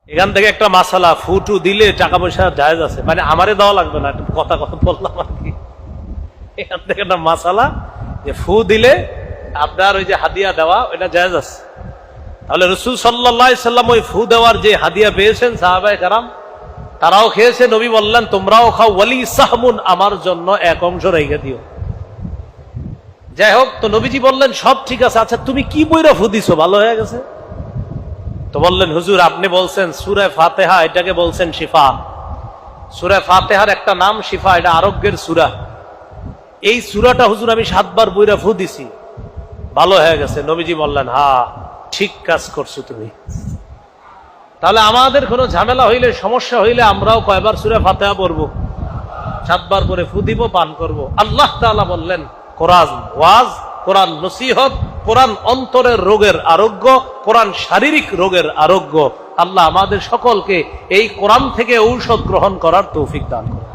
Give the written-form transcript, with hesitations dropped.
এখান থেকে একটা মাসালা, ফুটু দিলে টাকা পয়সা জায়েজ আছে, মানে আমারে দেওয়া লাগবে না, কথা কথা বললাম আর কি। এখান থেকে একটা মাসালা যে ফু দিলে আপনার ওই যে হাদিয়া দেওয়া ওইটা জায়েজ আছে। তাহলে রাসূল সাল্লাল্লাহু আলাইহি সাল্লাম ওই ফু দেওয়ার যে হাদিয়া পেয়েছেন সাহাবায়ে কেরাম তারাও খেয়েছে, নবী বললেন তোমরাও খাও, ওয়ালি সাহমুন, আমার জন্য এক অংশ রেখে দিও। যাই হোক, তো নবীজি বললেন সব ঠিক আছে, আচ্ছা তুমি কি বইরা ফু দিছো, ভালো হয়ে গেছে? তো বললেন হুজুর আপনি বলছেন সূরা ফাতিহা, এটাকে বলছেন শিফা। সূরা ফাতিহার একটা নাম শিফা, এটা আরোগ্যের সূরা। এই সূরাটা হুজুর আমি 7 বার বইরা ফু দিছি, ভালো হয়ে গেছে। নবীজি বললেন হ্যাঁ ঠিক কাজ করছো তুমি। তাহলে আমাদের কোনো ঝামেলা হইলে, সমস্যা হইলে আমরাও কয়বার সূরা ফাতিহা পড়বো? 7 বার করে ফু দিব, পান করব। আল্লাহ তাআলা বললেন কোরআন ওয়াজ, কোরআন নসিহত, কোরআন অন্তরের রোগের আরোগ্য, কোরআন শারীরিক রোগের আরোগ্য। আল্লাহ আমাদের সকলকে এই কোরআন থেকে ঔষধ গ্রহণ করার তৌফিক দান করুন।